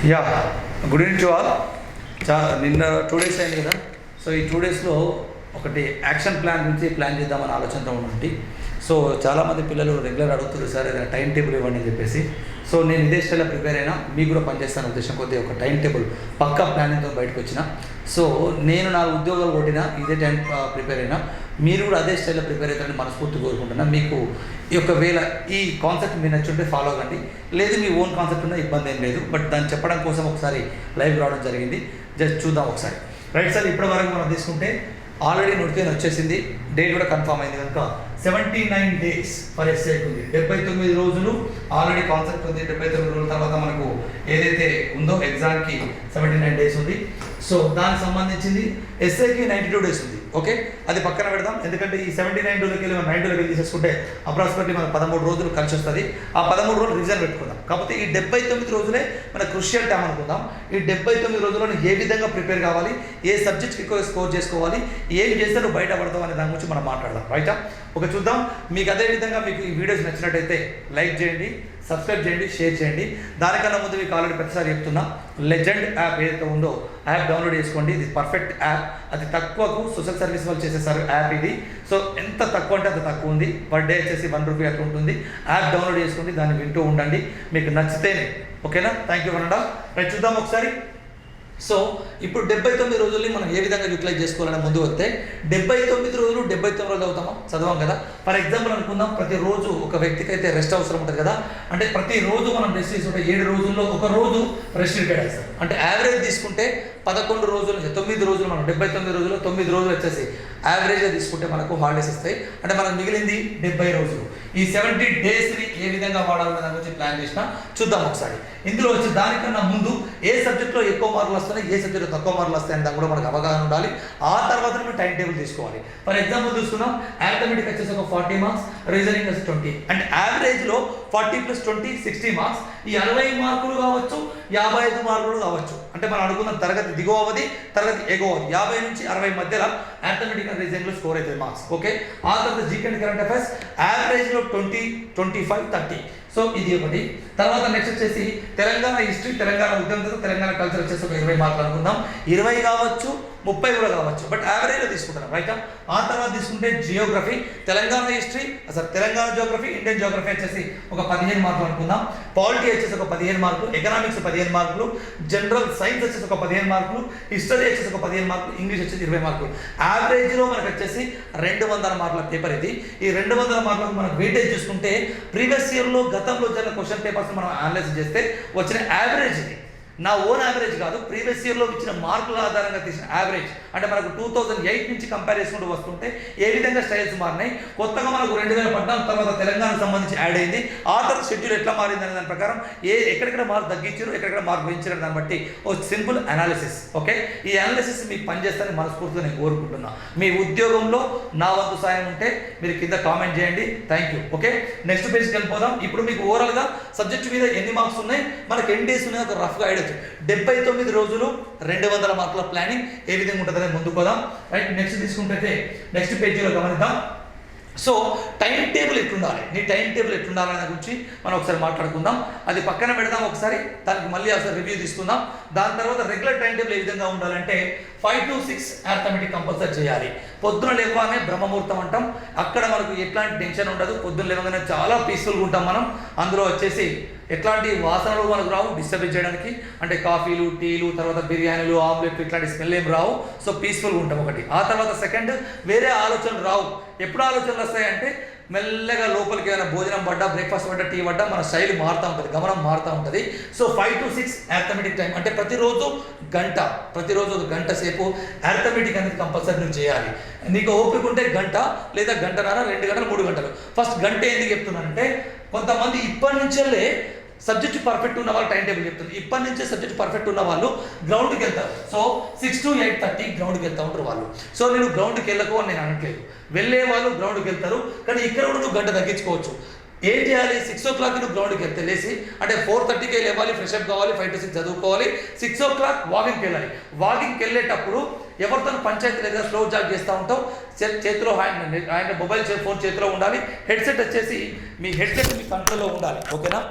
Yeah good evening to all. నిన్న 2 days అయింది కదా. సో ఈ 2 daysలో ఒకటి యాక్షన్ ప్లాన్ గురించి ప్లాన్ చేద్దామని ఆలోచనతో ఉన్నట్టు. సో చాలామంది పిల్లలు రెగ్యులర్ అడుగుతున్నారు, సార్ ఏదైనా టైం టేబుల్ ఇవ్వండి అని చెప్పేసి. సో నేను ఇదే స్టైల్లో ప్రిపేర్ అయినా, మీకు కూడా పనిచేస్తాను ఉద్దేశం కొద్దిగా ఒక టైం టేబుల్ పక్కా ప్లానింగ్తో బయటకు వచ్చిన. సో నేను 4 ఉద్యోగాలు కొట్టినా ఇదే టైం ప్రిపేర్ అయినా, మీరు కూడా అదే స్టైల్లో ప్రిపేర్ అవుతారని మనస్ఫూర్తి కోరుకుంటున్నా. మీకు ఒకవేళ ఈ కాన్సెప్ట్ మీరు నచ్చుంటే ఫాలో అవ్వండి, లేదు మీ ఓన్ కాన్సెప్ట్ ఉన్నా ఇబ్బంది ఏం లేదు. బట్ దాన్ని చెప్పడం కోసం ఒకసారి లైవ్ రావడం జరిగింది. జస్ట్ చూద్దాం ఒకసారి. రైట్ సార్, ఇప్పటి వరకు మనం తీసుకుంటే ఆల్రెడీ నోటిఫికేషన్ వచ్చేసింది, డేట్ కూడా కన్ఫర్మ్ అయింది కనుక 79 days ఫర్ ఎస్ఏకి ఉంది. 79 రోజులు ఆల్రెడీ కాన్సెప్ట్ ఉంది. 79 రోజుల తర్వాత మనకు ఏదైతే ఉందో ఎగ్జామ్కి 79 days ఉంది. సో దానికి సంబంధించింది ఎస్ఏకి 92 days ఉంది. ఓకే, అది పక్కన పెడదాం. ఎందుకంటే ఈ 79 రోజులకి వెళ్ళి 90 రోజులకి తీసేసుకుంటే అప్రాక్సిమేట్లీ మనకు 13 రోజులు కలిసి వస్తుంది. ఆ 13 రోజులు రిజర్వ్ పెట్టుకుందాం. కాకపోతే ఈ 79 రోజులే మన క్రూషియల్ టైం అనుకుందాం. ఈ 79 రోజుల్లో ఏ విధంగా ప్రిపేర్ కావాలి, ఏ సబ్జెక్ట్కి ఎక్కువ స్కోర్ చేసుకోవాలి, ఏం చేస్తే నువ్వు బయటపడతావు అనే దాని గురించి మనం మాట్లాడదాం. రైటా? ఓకే, చూద్దాం. మీకు అదేవిధంగా మీకు ఈ వీడియోస్ నచ్చినట్టయితే లైక్ చేయండి, సబ్స్క్రైబ్ చేయండి, షేర్ చేయండి. దానికన్నా ముందు మీకు ఆల్రెడీ ప్రతిసారి చెప్తున్నా, లెజెండ్ యాప్ ఏదైతే ఉందో యాప్ డౌన్లోడ్ చేసుకోండి. ఇది పర్ఫెక్ట్ యాప్. అది తక్కువకు సోషల్ సర్వీస్ వాళ్ళు చేసేసారు యాప్ ఇది. సో ఎంత తక్కువ అంటే అంత తక్కువ ఉంది. పర్ డే వచ్చేసి 1 రూపీ అట్లా ఉంటుంది. యాప్ డౌన్లోడ్ చేసుకోండి, దాన్ని వింటూ ఉండండి. మీకు నచ్చితేనే. ఓకేనా? Thank you అనండా. రైట్, చూద్దాం ఒకసారి. సో ఇప్పుడు 79 రోజుల్ని మనం ఏ విధంగా యూటిలైజ్ చేసుకోవాలని ముందు వస్తే 79 రోజులు 79 రోజులు అవుతామా చదవం కదా. ఫర్ ఎగ్జాంపుల్ అనుకుందాం, ప్రతిరోజు ఒక వ్యక్తికి అయితే రెస్ట్ అవసరం ఉంటుంది కదా. అంటే ప్రతిరోజు మనం రెస్ట్ తీసుకుంటే 7 రోజుల్లో ఒక రోజు రెస్ట్ కేటాయిస్తాం. అంటే యావరేజ్ తీసుకుంటే 11 రోజులు 9 రోజులు మనం 79 రోజుల్లో 9 రోజులు వచ్చేసి యావరేజ్గా తీసుకుంటే మనకు హాలిడేస్ వస్తాయి. అంటే మనకు మిగిలింది 70 రోజులు. ఈ 70 daysని ఏ విధంగా వాడాలనే దాని గురించి ప్లాన్ చేసినా చూద్దాం ఒకసారి. ఇందులో వచ్చి దానికన్నా ముందు ఏ సబ్జెక్ట్లో ఎక్కువ మార్కులు వస్తున్నాయి, ఏ సబ్జెక్ట్లో తక్కువ మార్కులు వస్తాయని దాని కూడా మనకు అవగాహన ఉండాలి. ఆ తర్వాత మేము టైం టేబుల్ తీసుకోవాలి. ఫర్ ఎగ్జాంపుల్ చూస్తున్నాం, అర్థమెటిక్ వచ్చేసి ఒక 40 మార్క్స్, రీజనింగ్ వచ్చి 20. అంటే యావరేజ్లో 40 + 20 60 మార్క్స్. ఈ 60 మార్కులు కావచ్చు, 55 మార్కులు కావచ్చు. అంటే మనం అనుకున్న తరగతి దిగువది, తరగతి ఎగువది, 50 నుంచి 60 మధ్యలో అర్థమెటిక్ అండ్ రీజనింగ్లో స్కోర్ అవుతుంది మార్క్స్. ఓకే, ఆ తర్వాత జీకే అండ్ కరెంట్ అఫైర్స్ యావరేజ్లో 20, 25, 30. సో ఇది ఒకటి. తర్వాత నెక్స్ట్ వచ్చేసి తెలంగాణ హిస్టరీ, తెలంగాణ ఉద్యమం, తెలంగాణ కల్చర్ వచ్చేసి ఒక 20 మార్కులు అనుకుందాం. 20 కావచ్చు, 30 కూడా కావచ్చు, బట్ యావరేజ్లో తీసుకుంటాం. రైట్? ఆ తర్వాత తీసుకుంటే జియోగ్రఫీ, తెలంగాణ హిస్టరీ, అసలు తెలంగాణ జియోగ్రఫీ, ఇండియన్ జియోగ్రఫీ వచ్చేసి ఒక 15 మార్కులు అనుకుందాం. పాలిటీ వచ్చేసి ఒక 15 మార్కులు, ఎకనామిక్స్ 15 మార్కులు, జనరల్ సైన్స్ వచ్చేసి ఒక 15 మార్కులు, హిస్టరీ వచ్చేసి ఒక 15 మార్కులు, ఇంగ్లీష్ వచ్చేసి 20 మార్కులు. యావరేజ్లో మనకు వచ్చేసి 200 మార్కుల పేపర్ ఇది. ఈ 200 మార్కులకు మనకు వెయిటేజ్ చూసుకుంటే ప్రీవియస్ ఇయర్లో గతంలో జరిగిన క్వశ్చన్ పేపర్స్ మనం అనలైజ్ చేస్తే వచ్చిన యావరేజ్ ఇది. నా ఓన్ యావరేజ్ కాదు, ప్రీవియస్ ఇయర్లో ఇచ్చిన మార్కుల ఆధారంగా తీసిన యావరేజ్. అంటే మనకు 2008 నుంచి కంపేర్ చేసుకుంటూ వస్తుంటే ఏ విధంగా స్టైల్స్ మారినాయి. కొత్తగా మనకు 2014 తర్వాత తెలంగాణకు సంబంధించి యాడ్ అయింది. ఆ తర్వాత షెడ్యూల్ ఎట్లా మారింది అనే దాని ప్రకారం ఎక్కడెక్కడ మార్క్ తగ్గించారు, ఎక్కడెక్కడ మార్క్ పెంచారు దాన్ని బట్టి ఓ సింపుల్ అనాలిసిస్. ఓకే, ఈ అనాలిసిస్ మీకు పనిచేస్తారని మనస్ఫూర్తిగా నేను కోరుకుంటున్నా. మీ ఉద్యోగంలో నా వంతు సాయం ఉంటే మీరు కింద కామెంట్ చేయండి. Thank you. ఓకే, నెక్స్ట్ పేజ్కి వెళ్ళిపోదాం. ఇప్పుడు మీకు ఓవరాల్గా సబ్జెక్ట్ మీద ఎన్ని మార్క్స్ ఉన్నాయి, మనకు ఎన్ని డేస్ ఉన్నాయి ఒక రఫ్గా ఐడియా. 79 రోజులు 200 మార్కుల ప్లానింగ్ ఏ విధంగా ఉంటుందని ముందుకు పోదాం. రైట్, నెక్స్ట్ తీసుకుంటే నెక్స్ట్ పేజీలో గమనిద్దాం. సో టైం టేబుల్ ఎట్లుండాలి, నీ టైం టేబుల్ ఎట్లుండాలనే గురించి మనం ఒకసారి మాట్లాడుకుందాం. అది పక్కన పెడదాం ఒకసారి, దానికి మళ్ళీ ఒకసారి రివ్యూ తీసుకుందాం. దాని తర్వాత రెగ్యులర్ టైం టేబుల్ ఏ విధంగా ఉండాలంటే 5 to 6 అర్థమెటిక్ కంపల్సరీ చేయాలి. పొద్దున లేవగానే బ్రహ్మముహూర్తం అంటాం. అక్కడ మనకు ఎట్లాంటి టెన్షన్ ఉండదు. పొద్దున లేవగానే చాలా పీస్ఫుల్గా ఉంటాం మనం. అందులో వచ్చేసి ఎట్లాంటి వాసనలు మనకు రావు డిస్టర్బ్ చేయడానికి. అంటే కాఫీలు, టీలు, తర్వాత బిర్యానీలు, ఆమ్లెట్లు ఇట్లాంటి స్మెల్ ఏం రావు. సో పీస్ఫుల్గా ఉంటాం ఒకటి. ఆ తర్వాత సెకండ్, వేరే ఆలోచనలు రావు. ఎప్పుడు ఆలోచనలు వస్తాయంటే మెల్లగా లోపలికి ఏమైనా భోజనం పడ్డా, బ్రేక్ఫాస్ట్ పడ్డా, టీ పడ్డా మన స్టైల్ మారుతూ ఉంటుంది, గమనం మారుతూ ఉంటుంది. So 5 to 6 arithmetic time. అంటే ప్రతిరోజు ఒక గంట సేపు అర్థమెటిక్ అనేది కంపల్సరీ నువ్వు చేయాలి. నీకు ఓపిక ఉంటే గంట లేదా గంటన్నర, 2 గంటలు, 3 గంటలు. ఫస్ట్ గంట ఎందుకు చెప్తున్నానంటే కొంతమంది ఇప్పటి నుంచే సబ్జెక్ట్ పర్ఫెక్ట్ ఉన్న వాళ్ళు టైం టేబుల్ చెప్తుంది. ఇప్పటి నుంచే సబ్జెక్ట్ పర్ఫెక్ట్ ఉన్న వాళ్ళు గ్రౌండ్కి వెళ్తారు. సో 6 to 8:30 గ్రౌండ్కి వెళ్తూ ఉంటారు వాళ్ళు. సో నేను గ్రౌండ్కి వెళ్ళకు అని నేను అనట్లేదు, వెళ్ళే వాళ్ళు గ్రౌండ్కి వెళ్తారు. కానీ ఇక్కడ కూడా నువ్వు గంట తగ్గించుకోవచ్చు. ఏం చేయాలి, 6 o'clock నువ్వు గ్రౌండ్కి వెళ్తే లేసి, అంటే 4:30కే లేవాలి, ఫ్రెష్ అప్ కావాలి, 5 to 6 చదువుకోవాలి, 6 o'clock వాకింగ్కి వెళ్ళాలి. వాకింగ్కి వెళ్ళేటప్పుడు ఎవరితో పంచాయతీ లేదా స్లో జాగ్ చేస్తూ ఉంటావు, చేతిలో ఆయన మొబైల్ ఫోన్ చేతిలో ఉండాలి. హెడ్సెట్ వచ్చేసి మీ హెడ్సెట్ మీ కంట్రోల్లో ఉండాలి. ఓకేనా?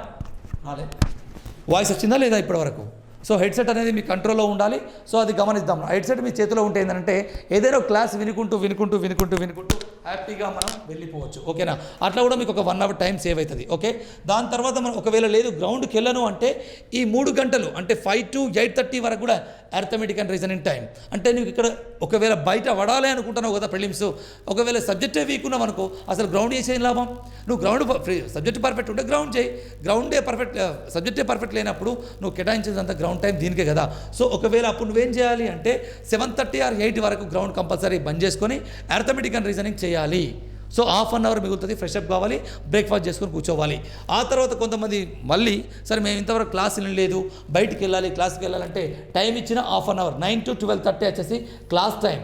వాయిస్ వచ్చిందా లేదా ఇప్పటి వరకు? సో హెడ్సెట్ అనేది మీ కంట్రోల్లో ఉండాలి. సో అది గమనిద్దాం. హెడ్సెట్ మీ చేతిలో ఉంటే ఏంటంటే ఏదైనా క్లాస్ వినుకుంటూ హ్యాపీగా మనం వెళ్ళిపోవచ్చు. ఓకేనా? అట్లా కూడా మీకు ఒక 1 అవర్ టైం సేవ్ అవుతుంది. ఓకే, దాని తర్వాత మనం ఒకవేళ లేదు గ్రౌండ్కి వెళ్ళను అంటే ఈ 3 గంటలు అంటే 5 to 8:30 వరకు కూడా అర్థమెటిక్ అండ్ రీజనింగ్ టైం. అంటే నువ్వు ఇక్కడ ఒకవేళ బయట పడాలి అనుకుంటున్నావు కదా ప్రిలిమ్స్, ఒకవేళ సబ్జెక్టే వీక్ ఉన్నావు అనుకో, అసలు గ్రౌండ్ చేసే లాభం. నువ్వు గ్రౌండ్ సబ్జెక్ట్ పర్ఫెక్ట్ ఉంటే గ్రౌండ్ చేయి. గ్రౌండే పర్ఫెక్ట్, సబ్జెక్టే పర్ఫెక్ట్ లేనప్పుడు నువ్వు కేటాయించేదంతా గ్రౌండ్ టైం దీనికే కదా. సో ఒకవేళ అప్పుడు నువ్వేం చేయాలి అంటే 7:30 or 8 వరకు గ్రౌండ్ కంపల్సరీ బంద్ చేసుకొని అర్థమెటిక్ అండ్ రీజనింగ్ చేయాలి. సో హాఫ్ అన్ అవర్ మిగులుతుంది, ఫ్రెష్ అప్ కావాలి, బ్రేక్ఫాస్ట్ చేసుకొని కూర్చోవాలి. ఆ తర్వాత కొంతమంది మళ్ళీ సరే మేము ఇంతవరకు క్లాస్ వినలేదు, బయటికి వెళ్ళాలి, క్లాస్కి వెళ్ళాలంటే టైం ఇచ్చిన హాఫ్ అన్ అవర్ 9 to 12:30 వచ్చేసి క్లాస్ టైం,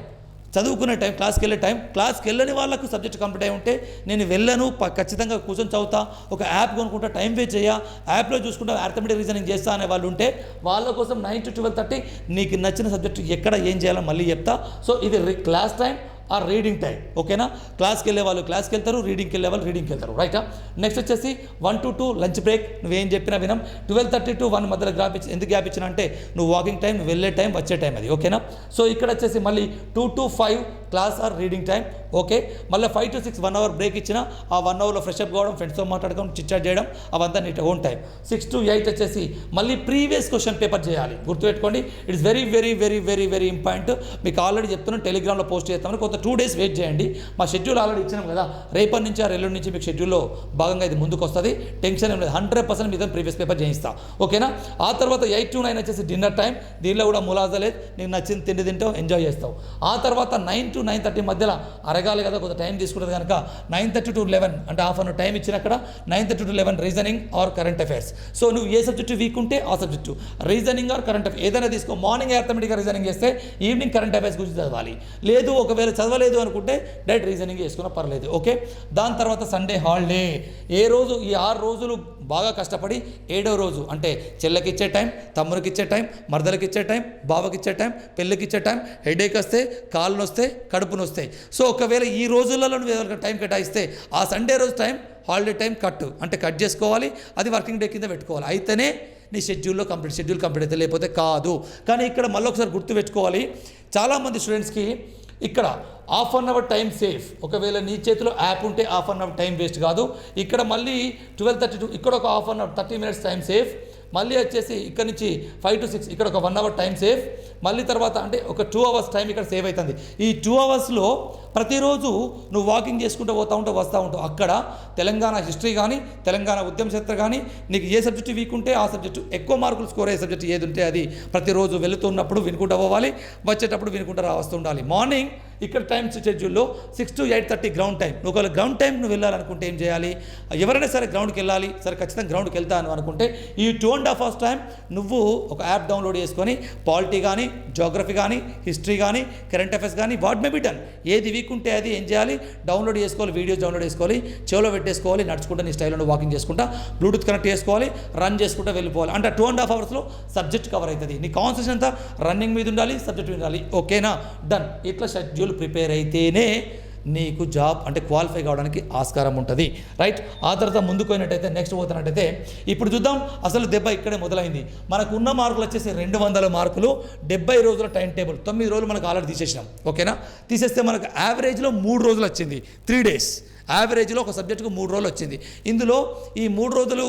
చదువుకునే టైం, క్లాస్కి వెళ్ళే టైం. క్లాస్కి వెళ్ళని వాళ్ళకు సబ్జెక్ట్ కంప్లీట్ అయి ఉంటే నేను వెళ్ళను, ఖచ్చితంగా కూర్చొని చదువుతా, ఒక యాప్ కొనుక్కుంటా, టైం వేస్ట్ చేయ, యాప్లో చూసుకుంటా అర్థమెటిక్ రీజనింగ్ చేస్తా అనే వాళ్ళు ఉంటే వాళ్ళ కోసం 9 to 12:30 నీకు నచ్చిన సబ్జెక్ట్ ఎక్కడ ఏం చేయాలో మళ్ళీ చెప్తా. సో ఇది class time or reading time. ఓకేనా? క్లాస్కి వెళ్ళే వాళ్ళు క్లాస్కి వెళ్తారు, రీడింగ్కి వెళ్ళే వాళ్ళు రీడింగ్కి వెళ్తారు. రైటా? నెక్స్ట్ వచ్చేసి 1 to 2 లంచ్ బ్రేక్. నువ్వేం చెప్పినా వినం. 12:30 to 1 మధ్యలో ఎందుకు గ్యాప్ ఇచ్చినా అంటే నువ్వు వాకింగ్ టైం, నువ్వు వెళ్ళే టైం, వచ్చే టైం అది. ఓకేనా? సో ఇక్కడ వచ్చేసి మళ్ళీ 2 to 5 class or reading time. Okay, మళ్ళీ 5 to 6 1 అవర్ బ్రేక్ ఇచ్చిన ఆ 1 అవర్లో ఫ్రెష్ అప్ కావడం, ఫ్రెండ్స్తో మాట్లాడడం, చిట్చాట్ చేయడం, అవంతా నీ ఓన్ టైం. 6 to 8 వచ్చేసి మళ్ళీ ప్రీవియస్ క్వశ్చన్ పేపర్ చేయాలి. గుర్తుపెట్టుకోండి, it's very very very very very important. మీకు ఆల్రెడీ చెప్తున్నాను, టెలిగ్రామ్లో పోస్ట్ చేస్తామని. కొంత 2 days వెయిట్ చేయండి. మా షెడ్యూల్ ఆల్రెడీ ఇచ్చినాం కదా, రేపటి నుంచి ఆ ఎల్లుండి నుంచి మీకు షెడ్యూల్లో భాగంగా ఇది ముందుకు వస్తుంది. టెన్షన్ ఏం లేదు, 100% మీద ప్రీవియస్ పేపర్ చేయిస్తా. ఓకేనా? ఆ తర్వాత 8 to 9 వచ్చేసి డిన్నర్ టైం. దీనిలో కూడా ములాజా లేదు, నీకు నచ్చిన తిండి తింటావు, ఎంజాయ్ చేస్తావు. ఆ తర్వాత 9 to 9:30 మధ్యలో అరగాలి కదా, కొంత టైం తీసుకుంటుంది కనుక 9:30 to 11 అంటే హాఫ్ అన్ అవర్ టైం ఇచ్చిన అక్కడ 9:30 to 11 reasoning or current affairs. So నువ్వు ఏ సబ్జెక్టు వీక్ ఉంటే ఆ subject reasoning or current affairs ఏదైనా తీసుకో. మార్నింగ్ అర్థమెటిక్గా రీజనింగ్ చేస్తే ఈవినింగ్ కరెంట్ అఫైర్స్ గురించి చదవాలి. లేదు ఒకవేళ చదవలేదు అనుకుంటే డైరెక్ట్ రీజనింగ్ చేసుకున్నా పర్లేదు. ఓకే, దాని తర్వాత సండే హాలిడే. ఏ రోజు ఈ 6 రోజులు బాగా కష్టపడి 7వ రోజు అంటే చెల్లెకి ఇచ్చే టైం, తమ్ముడికి ఇచ్చే టైం, మరదలకి ఇచ్చే టైం, బావకి ఇచ్చే టైం, పెళ్ళికి ఇచ్చే టైం, హెడేక్ వస్తే, కాళ్ళు నొస్తే, కడుపు నొస్తాయి. సో ఒకవేళ ఈ రోజులలో నువ్వు టైం కేటాయిస్తే ఆ సండే రోజు టైం హాలిడే టైం కట్ చేసుకోవాలి. అది వర్కింగ్ డే కింద పెట్టుకోవాలి. అయితేనే నీ షెడ్యూల్ కంప్లీట్ అయితే, లేకపోతే కాదు. కానీ ఇక్కడ మళ్ళీ ఒకసారి గుర్తుపెట్టుకోవాలి, చాలామంది స్టూడెంట్స్కి ఇక్కడ half an hour time safe. ఒకవేళ నీ చేతిలో యాప్ ఉంటే half an hour time waste కాదు. ఇక్కడ మళ్ళీ 12:32 ఇక్కడ ఒక half an hour 30 minutes time safe. మళ్ళీ వచ్చేసి ఇక్కడ నుంచి 5 to 6 ఇక్కడ ఒక 1 అవర్ టైం సేఫ్. మళ్ళీ తర్వాత అంటే ఒక 2 hours టైం ఇక్కడ సేవ్ అవుతుంది. ఈ 2 hours ప్రతిరోజు నువ్వు వాకింగ్ చేసుకుంటూ వస్తూ ఉంటావు. అక్కడ తెలంగాణ హిస్టరీ కానీ, తెలంగాణ ఉద్యమ చరిత్ర కానీ, నీకు ఏ సబ్జెక్టు వీక్ ఉంటే ఆ సబ్జెక్టు, ఎక్కువ మార్కులు స్కోర్ అయ్యే సబ్జెక్టు ఏది ఉంటే అది ప్రతిరోజు వెళుతున్నప్పుడు వినుకుంటూ పోవాలి, వచ్చేటప్పుడు వినుకుంటూ వస్తూ ఉండాలి. మార్నింగ్ ఇక్కడ టైం షెడ్యూల్లో 6 to 8:30 గ్రౌండ్ టైం. నువ్వు ఒకవేళ గ్రౌండ్ టైం నువ్వు వెళ్ళాలనుకుంటే ఏం చేయాలి? ఎవరైనా సరే గ్రౌండ్కి వెళ్ళాలి, సరే ఖచ్చితంగా గ్రౌండ్కి వెళ్తాను అనుకుంటే ఈ 2.5 hours టైం నువ్వు ఒక యాప్ డౌన్లోడ్ చేసుకొని పాలిటీ కానీ, జోగ్రఫీ కానీ, హిస్టరీ కానీ, కరెంట్ అఫైర్స్ కానీ, వాట్ మే బి డన్, ఏది వీక్ ఉంటే అది ఏం చేయాలి? డౌన్లోడ్ చేసుకోవాలి, వీడియోస్ డౌన్లోడ్ చేసుకోవాలి, చెవులో పెట్టేసుకోవాలి, నడుచుకుంటా నీ స్టైల్లో వాకింగ్ చేసుకుంటా, బ్లూటూత్ కనెక్ట్ చేసుకోవాలి, రన్ చేసుకుంటూ వెళ్ళిపోవాలి. అంటే 2.5 hours సబ్జెక్ట్ కవర్ అవుతుంది. నీ కాన్సన్ట్రేషన్ అంతా రన్నింగ్ మీద ఉండాలి, సబ్జెక్ట్ మీద ఉండాలి. ఓకేనా? డన్. ఇట్లా షెడ్యూల్ ప్రిపేర్ అయితేనే నీకు జాబ్ అంటే క్వాలిఫై కావడానికి ఆస్కారం ఉంటుంది. రైట్? ఆ తర్వాత ముందుకు పోయినట్టయితే నెక్స్ట్ పోతున్నట్టయితే ఇప్పుడు చూద్దాం. అసలు దెబ్బ ఇక్కడే మొదలైంది. మనకు ఉన్న మార్కులు వచ్చేసి 200 మార్కులు, 70 రోజుల టైం టేబుల్. 9 రోజులు మనకు ఆల్రెడీ తీసేసినాం. ఓకేనా? తీసేస్తే మనకు యావరేజ్లో 3 రోజులు వచ్చింది, 3 days. యావరేజ్లో ఒక సబ్జెక్టుకు 3 రోజులు వచ్చింది. ఇందులో ఈ 3 రోజులు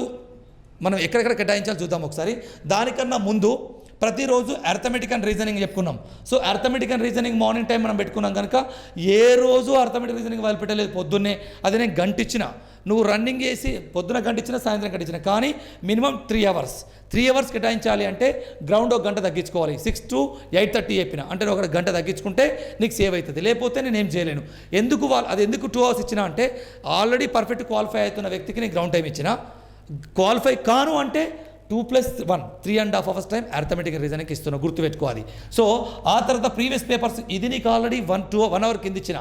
మనం ఎక్కడెక్కడ కేటాయించాలో చూద్దాం ఒకసారి. దానికన్నా ముందు ప్రతిరోజు అర్థమెటిక్ అండ్ రీజనింగ్ చెప్పుకున్నాం. So arithmetic and reasoning morning time మనం పెట్టుకున్నాం కనుక ఏ రోజు అర్థమెటిక్ రీజనింగ్ వాళ్ళు పెట్టలేదు పొద్దున్నే. అది నేను గంట ఇచ్చిన, నువ్వు రన్నింగ్ చేసి పొద్దున గంట ఇచ్చిన, సాయంత్రం గంట ఇచ్చిన, కానీ మినిమం 3 hours కేటాయించాలి. అంటే గ్రౌండ్ 1 గంట తగ్గించుకోవాలి. 6 to 8:30 చెప్పిన అంటే నువ్వు ఒక గంట తగ్గించుకుంటే నీకు సేవ్ అవుతుంది. లేకపోతే నేను ఏం చేయలేను. అది ఎందుకు 2 hours ఇచ్చిన అంటే ఆల్రెడీ పర్ఫెక్ట్ క్వాలిఫై అవుతున్న వ్యక్తికి నేను గ్రౌండ్ టైం ఇచ్చిన. క్వాలిఫై కాను అంటే 2+1 3.5 hours టైం అర్థమెటిక్ రీజనింగ్కి ఇస్తున్నా, గుర్తుపెట్టుకోవాలి. సో ఆ తర్వాత ప్రీవియస్ పేపర్స్ ఇది నీకు ఆల్రెడీ 1 hour కింద ఇచ్చిన.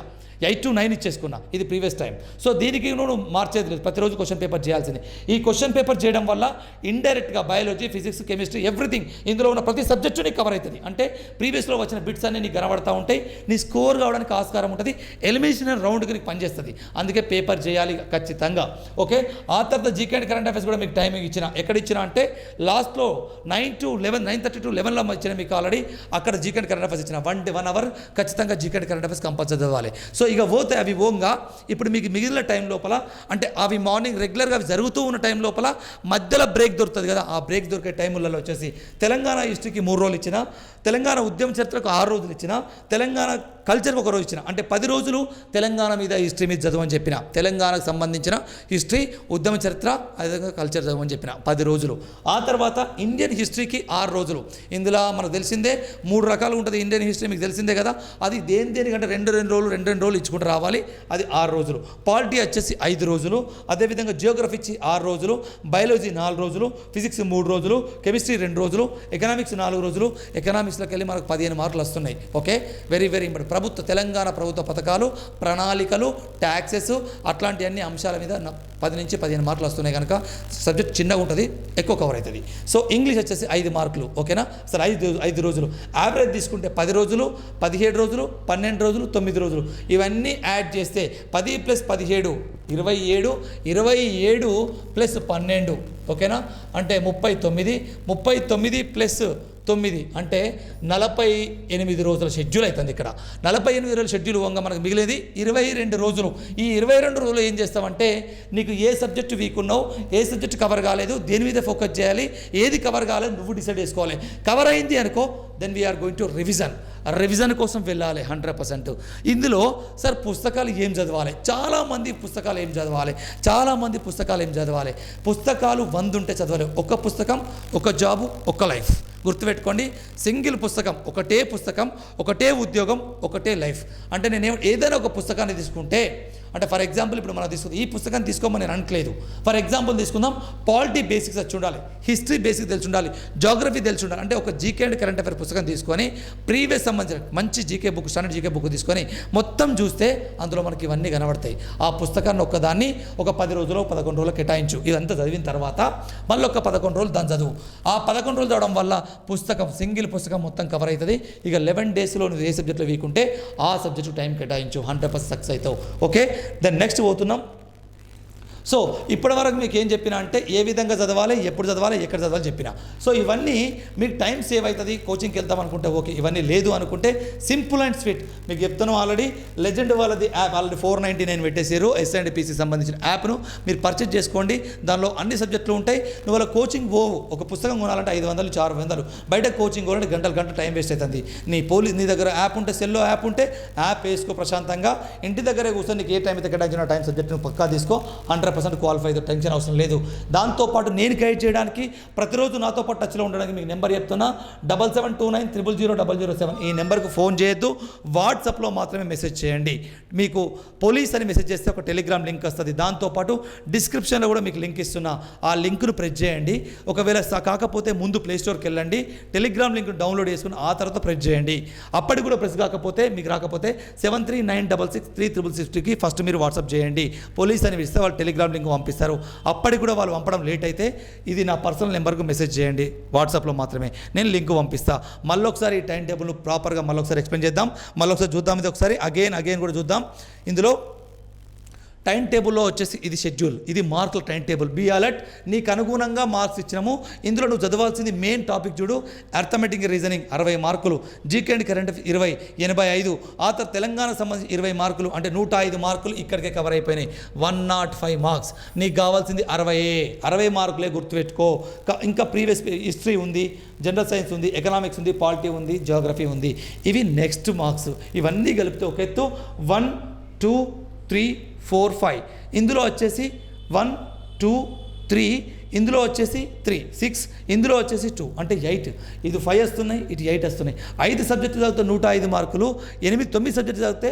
8 to 9 ఇచ్చేసుకున్నా, ఇది ప్రీవియస్ టైం. సో దీనికి నువ్వు మార్చేది లేదు, ప్రతిరోజు క్వశ్చన్ పేపర్ చేయాల్సింది. ఈ క్వశ్చన్ పేపర్ చేయడం వల్ల ఇండైరెక్ట్గా బయాలజీ, ఫిజిక్స్, కెమిస్ట్రీ, ఎవ్రీథింగ్ ఇందులో ఉన్న ప్రతి సబ్జెక్టు నీకు కవర్ అవుతుంది. అంటే ప్రీవియస్లో వచ్చిన బిట్స్ అన్నీ నీకు కనబడతా ఉంటాయి, నీ స్కోర్ కావడానికి ఆస్కారం ఉంటుంది, ఎలిమినేషన్ రౌండ్కి నీకు పనిచేస్తుంది. అందుకే పేపర్ చేయాలి ఖచ్చితంగా. ఓకే, ఆ తర్వాత జీకే అండ్ కరెంట్ అఫైర్స్ కూడా మీకు టైమింగ్ ఇచ్చిన. ఎక్కడ ఇచ్చిన అంటే లాస్ట్లో 9 to 11, 9:30 to 11లో ఇచ్చిన మీకు ఆల్రెడీ. అక్కడ జీకే అండ్ కరెంట్ అఫైర్స్ ఇచ్చిన 1 అవర్ ఖచ్చితంగా GK and current affairs compulsory చదవాలి. సో ఇక పోతే అవి ఓంగా ఇప్పుడు మీకు మిగిలిన టైం లోపల, అంటే అవి మార్నింగ్ రెగ్యులర్గా అవి జరుగుతూ ఉన్న టైం లోపల మధ్యలో బ్రేక్ దొరుకుతుంది కదా, ఆ బ్రేక్ దొరికే టైములలో వచ్చేసి తెలంగాణ హిస్టరీకి 3 రోజులు ఇచ్చిన, తెలంగాణ ఉద్యమ చరిత్రకు 6 రోజులు ఇచ్చిన, తెలంగాణ కల్చర్కి 1 రోజు ఇచ్చిన. అంటే 10 రోజులు తెలంగాణ మీద హిస్టరీ మీద చదవని చెప్పిన, తెలంగాణకు సంబంధించిన హిస్టరీ, ఉద్యమ చరిత్ర, అదేవిధంగా కల్చర్ చదవని చెప్పిన 10 రోజులు. ఆ తర్వాత ఇండియన్ హిస్టరీకి 6 రోజులు. ఇందులో మనకు తెలిసిందే 3 రకాలు ఉంటుంది ఇండియన్ హిస్టరీ, మీకు తెలిసిందే కదా. అది దేనికంటే 2 రోజులు ఇచ్చుకుంటూ రావాలి, అది 6 రోజులు. పాలిటీ వచ్చేసి 5 రోజులు, అదేవిధంగా జియోగ్రఫీ ఇచ్చి 6 రోజులు, బయాలజీ 4 రోజులు, ఫిజిక్స్ 3 రోజులు, కెమిస్ట్రీ 2 రోజులు, ఎకనామిక్స్ 4 రోజులు. ఎకనామిక్స్లోకి వెళ్ళి మనకు 15 మార్కులు వస్తున్నాయి. Okay, very very important. Telangana ప్రభుత్వ పథకాలు, ప్రణాళికలు, ట్యాక్సెస్, అట్లాంటి అన్ని అంశాల మీద 10 నుంచి 15 మార్కులు వస్తున్నాయి కనుక సబ్జెక్ట్ చిన్నగా ఉంటుంది, ఎక్కువ కవర్ అవుతుంది. సో ఇంగ్లీష్ వచ్చేసి 5 మార్కులు. ఓకేనా సార్, 5 రోజులు. యావరేజ్ తీసుకుంటే 10 రోజులు, 17 రోజులు, 12 రోజులు, 9 రోజులు. ఇవన్నీ యాడ్ చేస్తే 10 + 17 27, 27 + 12 ఓకేనా, అంటే 39, 39 + 9 అంటే 48 రోజుల షెడ్యూల్ అవుతుంది. ఇక్కడ 48 రోజుల షెడ్యూల్ వంగ మనకు మిగిలేది 22 రోజులు. ఈ 22 రోజులు ఏం చేస్తామంటే నీకు ఏ సబ్జెక్టు వీక్ ఉన్నావు, ఏ సబ్జెక్టు కవర్ కాలేదు, దేని మీద ఫోకస్ చేయాలి, ఏది కవర్ కాలేదు నువ్వు డిసైడ్ చేసుకోవాలి. కవర్ అయింది అనుకో, then we are going to revision కోసం వెళ్ళాలి 100%. ఇందులో సార్ పుస్తకాలు ఏం చదవాలి, చాలామంది పుస్తకాలు ఏం చదవాలి, పుస్తకాలు 100 ఉంటే చదవాలి. ఒక పుస్తకం, ఒక జాబు, ఒక లైఫ్. గుర్తుపెట్టుకోండి, సింగిల్ పుస్తకం, ఒకటే ఉద్యోగం, ఒకటే లైఫ్. అంటే నేను ఏదైనా ఒక పుస్తకాన్ని తీసుకుంటే, అంటే ఫర్ ఎగ్జాంపుల్ ఇప్పుడు మనం తీసుకుందాం, ఈ పుస్తకాన్ని తీసుకోమని నేను అనట్లేదు. ఫర్ ఎగ్జాంపుల్ తీసుకుందాం, పాలిటీ బేసిక్స్ వచ్చి ఉండాలి, హిస్టరీ బేసిక్స్ తెలిసి ఉండాలి, జాగ్రఫీ తెలిసి ఉండాలి. అంటే ఒక జీకే అండ్ కరెంట్ అఫైర్ పుస్తకం తీసుకొని ప్రీవియస్ సంబంధించిన మంచి GK book, standard GK book తీసుకొని మొత్తం చూస్తే అందులో మనకి ఇవన్నీ కనబడతాయి. ఆ పుస్తకాన్ని ఒక్కదాన్ని ఒక 10 రోజులు 11 రోజులు కేటాయించు. ఇదంతా చదివిన తర్వాత మళ్ళీ ఒక 11 రోజులు దాన్ని చదువు. ఆ 11 రోజులు చదవడం వల్ల సింగిల్ పుస్తకం మొత్తం కవర్ అవుతుంది. ఇక 11 డేస్లో నువ్వు ఏ సబ్జెక్ట్లో వీక్ ఉంటే ఆ సబ్జెక్టు టైం కేటాయించు, 100% సక్సెస్ అవుతావు. ఓకే, దెన్ నెక్స్ట్ పోతున్నాం. సో ఇప్పటివరకు మీకు ఏం చెప్పినా అంటే ఏ విధంగా చదవాలి, ఎప్పుడు చదవాలి, ఎక్కడ చదవాలి చెప్పిన. సో ఇవన్నీ మీకు టైం సేవ్ అవుతుంది. కోచింగ్కి వెళ్తాం అనుకుంటే ఓకే, ఇవన్నీ లేదు అనుకుంటే సింపుల్ అండ్ స్వీట్ మీకు చెప్తాను. ఆల్రెడీ లెజెండ్ వాళ్ళది యాప్ ఆల్రెడీ 499 పెట్టేసారు. SNDPC సంబంధించిన యాప్ను మీరు పర్చేజ్ చేసుకోండి. దానిలో అన్ని సబ్జెక్టులు ఉంటాయి. నువ్వు వాళ్ళ కోచింగ్ పోవు. ఒక పుస్తకం కొనాలంటే 500 నుంచి 600, బయట కోచింగ్ కొనాలంటే గంటలు టైం వేస్ట్ అవుతుంది. నీ దగ్గర యాప్ ఉంటే, సెల్లో యాప్ ఉంటే యాప్ వేసుకో ప్రశాంతంగా. ఇంటి దగ్గరే కూర్చొని నీకు ఏ టైం అయితే కేటాయించిన టైం సబ్జెక్ట్ను పక్కా తీసుకో, 100% క్వాలిఫై అయితే టెన్షన్ అవసరం లేదు. దాంతోపాటు నేను గైడ్ చేయడానికి, ప్రతిరోజు నాతో పాటు టచ్లో ఉండడానికి మీకు నెంబర్ చెప్తున్నా, 7729000007. ఈ నెంబర్కు ఫోన్ చేయొద్దు, వాట్సాప్లో మాత్రమే మెసేజ్ చేయండి. మీకు పోలీస్ అని మెసేజ్ చేస్తే ఒక టెలిగ్రామ్ లింక్ వస్తుంది. దాంతోపాటు డిస్క్రిప్షన్లో కూడా మీకు లింక్ ఇస్తున్నా, ఆ లింక్ను ప్రెస్ చేయండి. ఒకవేళ కాకపోతే ముందు ప్లేస్టోర్కి వెళ్ళండి, టెలిగ్రామ్ లింక్ డౌన్లోడ్ చేసుకుని ఆ తర్వాత ప్రెస్ చేయండి. అప్పటికి కూడా ప్రెస్ కాకపోతే, మీకు రాకపోతే 7396636662కి ఫస్ట్ మీరు వాట్సాప్ చేయండి. పోలీస్ అని ఇస్తే వాళ్ళు టెలిగ్రామ్ లింక్ పంపిస్తారు. అప్పటికి కూడా వాళ్ళు పంపడం లేట్ అయితే ఇది నా పర్సనల్ నెంబర్కు మెసేజ్ చేయండి, వాట్సాప్లో మాత్రమే నేను లింక్ పంపిస్తా. మళ్ళొకసారి ఈ టైం టేబుల్ను ప్రాపర్గా మళ్ళొకసారి ఎక్స్ప్లెయిన్ చేద్దాం. మళ్ళొకసారి చూద్దాం, ఇది ఒకసారి అగైన్ కూడా చూద్దాం. ఇందులో టైం టేబుల్లో వచ్చేసి ఇది షెడ్యూల్, ఇది మార్కుల టైం టేబుల్. బీ అలర్ట్, నీకు అనుగుణంగా మార్క్స్ ఇచ్చినాము. ఇందులో నువ్వు చదవాల్సింది మెయిన్ టాపిక్ చూడు, అర్థమెటిక్ రీజనింగ్ 60 మార్కులు, జీకే అండ్ కరెంట్ 20, 85. ఆ తర్వాత తెలంగాణకు సంబంధించి 20 మార్కులు, అంటే 105 మార్కులు ఇక్కడికే కవర్ అయిపోయినాయి. 105 మార్క్స్. నీకు కావాల్సింది 60 మార్కులే, గుర్తుపెట్టుకో. ఇంకా ప్రీవియస్ హిస్టరీ ఉంది, జనరల్ సైన్స్ ఉంది, ఎకనామిక్స్ ఉంది, పాలిటీ ఉంది, జియోగ్రఫీ ఉంది. ఇవి నెక్స్ట్ మార్క్స్. ఇవన్నీ కలిపితే ఒక ఎత్తు 1 2 3 4 5. ఇందులో వచ్చేసి 1 2 3, ఇందులో వచ్చేసి 3 6, ఇందులో వచ్చేసి 2, అంటే 8. ఇది 5 వస్తున్నాయి, ఇటు 8 వస్తున్నాయి. 5 సబ్జెక్టులు చదివితే 105 మార్కులు, 9 సబ్జెక్టులు చదివితే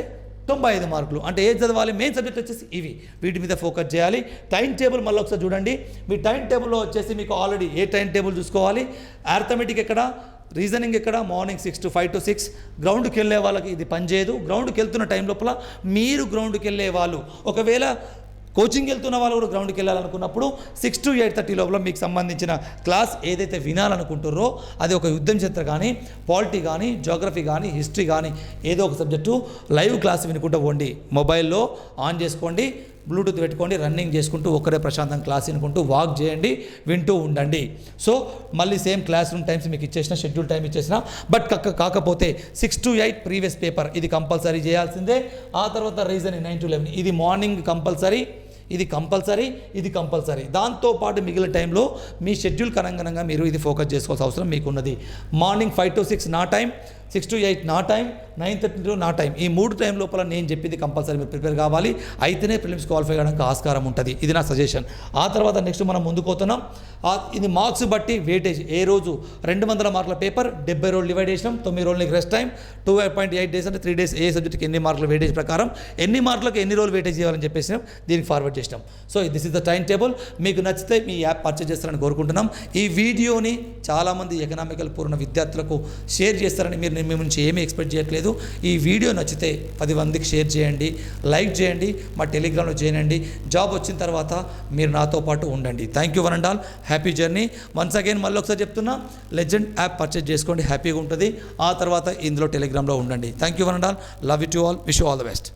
95 మార్కులు. అంటే ఏది చదవాలి, మెయిన్ సబ్జెక్ట్ వచ్చేసి ఇవి, వీటి మీద ఫోకస్ చేయాలి. టైం టేబుల్ మళ్ళీ ఒకసారి చూడండి. మీ టైం టేబుల్లో వచ్చేసి మీకు ఆల్రెడీ ఏ టైం టేబుల్ చూసుకోవాలి, అర్థమెటిక్ ఎక్కడ, రీజనింగ్ ఎక్కడ మార్నింగ్ 6 to 5 to 6. గ్రౌండ్కి వెళ్ళే వాళ్ళకి ఇది పనిచేయదు. గ్రౌండ్కి వెళ్తున్న టైం లోపల మీరు గ్రౌండ్కి వెళ్ళే వాళ్ళు, ఒకవేళ కోచింగ్ వెళ్తున్న వాళ్ళు కూడా గ్రౌండ్కి వెళ్ళాలనుకున్నప్పుడు 6 to 8:30 లోపల మీకు సంబంధించిన క్లాస్ ఏదైతే వినాలనుకుంటారో అది ఒక యుద్ధం చరిత్ర కానీ, పాలిటీ కానీ, జోగ్రఫీ కానీ, హిస్టరీ కానీ ఏదో ఒక సబ్జెక్టు లైవ్ క్లాస్ వినుకుంటూ పోండి. మొబైల్లో ఆన్ చేసుకోండి, బ్లూటూత్ పెట్టుకోండి, రన్నింగ్ చేసుకుంటూ ఒక్కరే ప్రశాంతంగా క్లాస్ వినుకుంటూ వాక్ చేయండి, వింటూ ఉండండి. సో మళ్ళీ సేమ్ క్లాస్ రూమ్ టైమ్స్ మీకు ఇచ్చేసిన, షెడ్యూల్ టైం ఇచ్చేసిన, బట్ కాకపోతే 6 to 8 ప్రీవియస్ పేపర్ ఇది కంపల్సరీ చేయాల్సిందే. ఆ తర్వాత రీజనింగ్ 9 to 11 ఇది మార్నింగ్ కంపల్సరీ, ఇది కంపల్సరీ. దాంతోపాటు మిగిలిన టైంలో మీ షెడ్యూల్కి అనుగుణంగా మీరు ఇది ఫోకస్ చేసుకోవాల్సిన అవసరం మీకున్నది. మార్నింగ్ 5 to 6 నా టైం, 6 to 8 నా టైం, 9:30 to నా టైం. ఈ 3 టైం లోపల నేను చెప్పింది కంపల్సరీ మీరు ప్రిపేర్ కావాలి. అయితేనే ప్రిలిమ్స్ క్వాలిఫై అవ్వడానికి ఆస్కారం ఉంటుంది. ఇది నా సజెషన్. ఆ తర్వాత నెక్స్ట్ మనం ముందుకు పోతున్నాం. ఇది మార్క్స్ బట్టి వెయిటేజ్. ఏ రోజు 200 మార్కుల పేపర్ 70 రోజులు డివైడ్ చేసినాం, 9 రోజులకి రెస్ట్ టైం, 2.8 days అంటే 3 days ఏ సబ్జెక్ట్కి ఎన్ని మార్కుల వెయిటేజ్ ప్రకారం ఎన్ని మార్కులకు ఎన్ని రోజులు వెయిటేజ్ చేయాలని చెప్పేసినాం, దీనికి ఫార్వర్డ్ చేసినాం. So this is the time table. మీకు నచ్చితే మీ యాప్ పర్చేజ్ చేస్తారని కోరుకుంటున్నాం. ఈ వీడియోని చాలామంది ఎకనామికల్ పూర్ణ విద్యార్థులకు షేర్ చేస్తారని మీ నుంచి ఏమీ ఎక్స్పెక్ట్ చేయట్లేదు. ఈ వీడియో నచ్చితే 10 మందికి షేర్ చేయండి, లైక్ చేయండి, మా టెలిగ్రామ్లో చేయండి. జాబ్ వచ్చిన తర్వాత మీరు నాతో పాటు ఉండండి. Thank you one and all. Happy journey. Once again మళ్ళీ ఒకసారి చెప్తున్నా, లెజెండ్ యాప్ పర్చేజ్ చేసుకోండి, హ్యాపీగా ఉంటుంది. ఆ తర్వాత ఇందులో టెలిగ్రామ్లో ఉండండి. Thank you one and all. Love you to all. Wish you all the best.